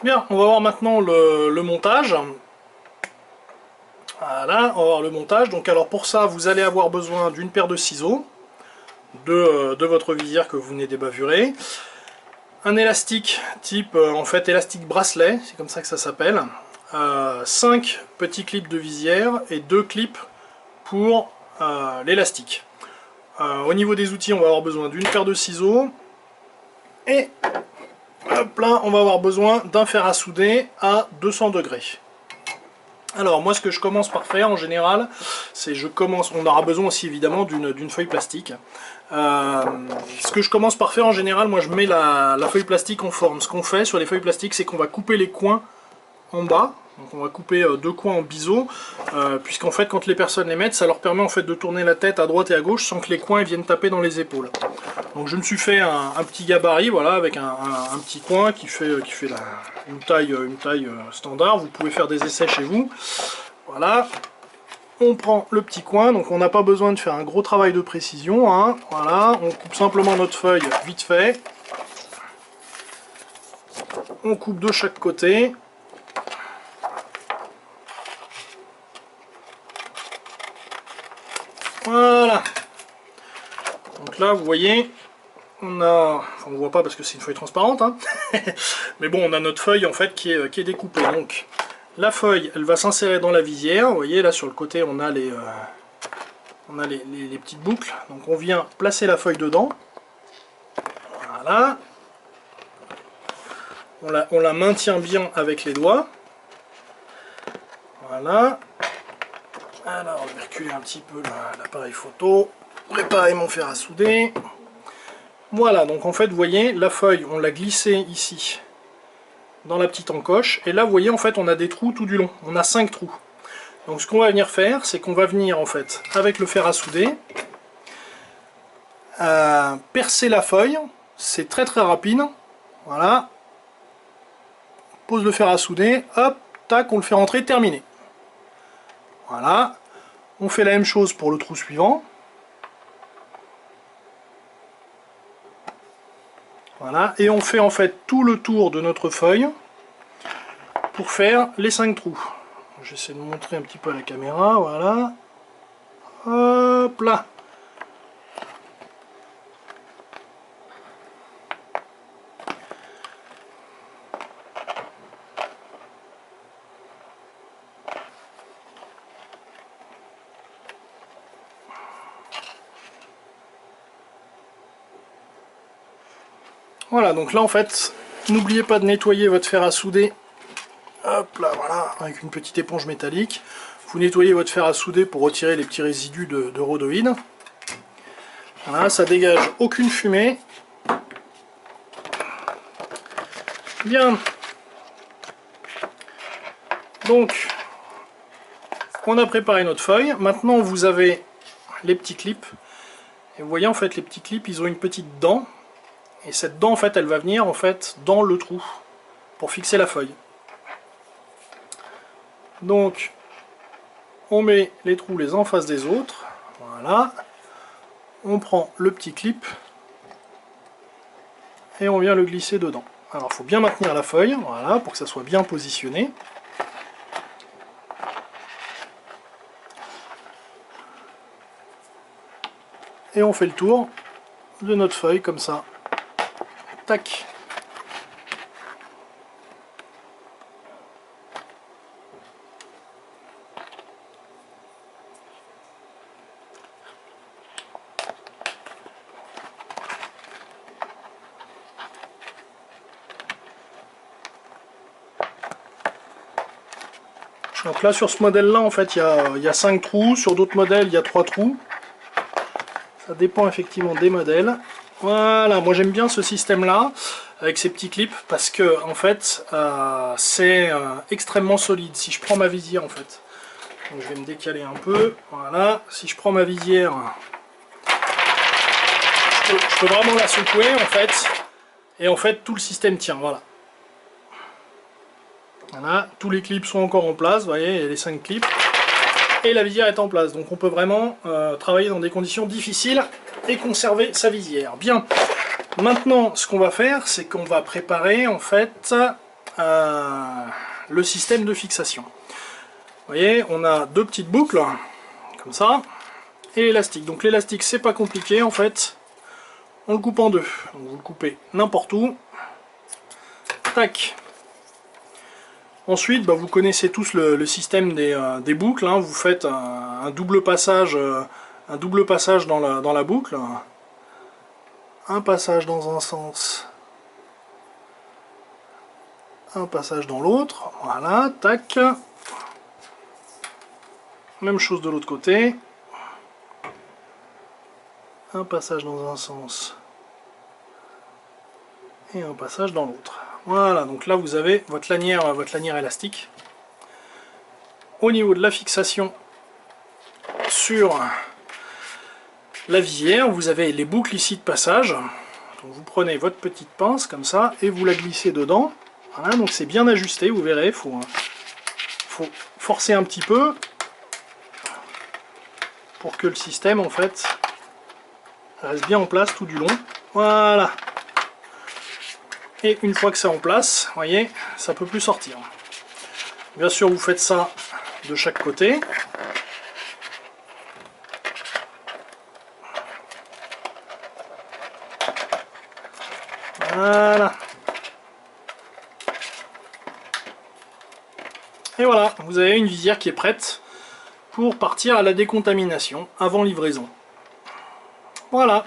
Bien, on va voir maintenant le montage. Voilà, on va voir le montage. Donc alors pour ça, vous allez avoir besoin d'une paire de ciseaux, de votre visière que vous venez d'ébavurer, un élastique type en fait élastique bracelet, c'est comme ça que ça s'appelle, 5 petits clips de visière et 2 clips pour l'élastique. Au niveau des outils, on va avoir besoin d'une paire de ciseaux et hop là, on va avoir besoin d'un fer à souder à 200 degrés. Alors moi ce que je commence par faire en général, c'est on aura besoin aussi évidemment d'une feuille plastique. Ce que je commence par faire en général, moi je mets la feuille plastique en forme. Ce qu'on fait sur les feuilles plastiques, c'est qu'on va couper les coins en bas. Donc on va couper deux coins en biseau, puisqu'en fait quand les personnes les mettent, ça leur permet en fait de tourner la tête à droite et à gauche sans que les coins viennent taper dans les épaules. Donc je me suis fait un petit gabarit, voilà, avec un petit coin qui fait une taille standard. Vous pouvez faire des essais chez vous. Voilà, on prend le petit coin, donc on n'a pas besoin de faire un gros travail de précision, hein. Voilà, on coupe simplement notre feuille vite fait. On coupe de chaque côté. Voilà. Donc là, vous voyez, on a... Enfin, on ne voit pas parce que c'est une feuille transparente, hein. Mais bon, on a notre feuille en fait qui est découpée. Donc, la feuille, elle va s'insérer dans la visière. Vous voyez, là sur le côté, on a les petites boucles. Donc, on vient placer la feuille dedans. Voilà. On la maintient bien avec les doigts. Voilà. Alors, je vais reculer un petit peu l'appareil photo. Préparer mon fer à souder. Voilà, donc en fait, vous voyez, la feuille, on l'a glissée ici, dans la petite encoche. Et là, vous voyez, en fait, on a des trous tout du long. On a 5 trous. Donc, ce qu'on va venir faire, c'est qu'on va venir, en fait, avec le fer à souder, percer la feuille. C'est très très rapide. Voilà. On pose le fer à souder. Hop, tac, on le fait rentrer, terminé. Voilà. On fait la même chose pour le trou suivant. Voilà, et on fait en fait tout le tour de notre feuille pour faire les 5 trous. J'essaie de montrer un petit peu à la caméra, voilà. Hop là. Voilà, donc là en fait, n'oubliez pas de nettoyer votre fer à souder. Hop là, voilà, avec une petite éponge métallique. Vous nettoyez votre fer à souder pour retirer les petits résidus de rhodoïde. Voilà, ça dégage aucune fumée. Bien. Donc, on a préparé notre feuille. Maintenant, vous avez les petits clips. Et vous voyez, en fait, les petits clips, ils ont une petite dent. Et cette dent, en fait, elle va venir en fait dans le trou pour fixer la feuille. Donc, on met les trous les uns en face des autres. Voilà. On prend le petit clip et on vient le glisser dedans. Alors, il faut bien maintenir la feuille, voilà, pour que ça soit bien positionné. Et on fait le tour de notre feuille comme ça. Tac. Donc là sur ce modèle là en fait il y a 5 trous, sur d'autres modèles il y a 3 trous. Ça dépend effectivement des modèles. Voilà, moi j'aime bien ce système là avec ces petits clips parce que en fait c'est extrêmement solide. Si je prends ma visière en fait, donc je vais me décaler un peu, voilà, si je prends ma visière, je peux vraiment la secouer en fait, et en fait tout le système tient, voilà. Voilà, tous les clips sont encore en place, vous voyez, il y a les 5 clips, et la visière est en place, donc on peut vraiment travailler dans des conditions difficiles et conserver sa visière. Bien, maintenant ce qu'on va faire, c'est qu'on va préparer en fait le système de fixation. Vous voyez, on a deux petites boucles, comme ça, et l'élastique. Donc l'élastique, c'est pas compliqué en fait. On le coupe en deux. Donc, vous le coupez n'importe où. Tac. Ensuite, vous connaissez tous le système des boucles. Hein. Vous faites un double passage dans la boucle. Un passage dans un sens. Un passage dans l'autre. Voilà, tac. Même chose de l'autre côté. Un passage dans un sens. Et un passage dans l'autre. Voilà, donc là vous avez votre lanière élastique. Au niveau de la fixation sur la visière, vous avez les boucles ici de passage. Donc vous prenez votre petite pince comme ça et vous la glissez dedans. Voilà, donc c'est bien ajusté, vous verrez, faut forcer un petit peu pour que le système en fait reste bien en place tout du long. Voilà. Et une fois que c'est en place, vous voyez, ça peut plus sortir. Bien sûr, vous faites ça de chaque côté. Voilà. Et voilà, vous avez une visière qui est prête pour partir à la décontamination avant livraison. Voilà.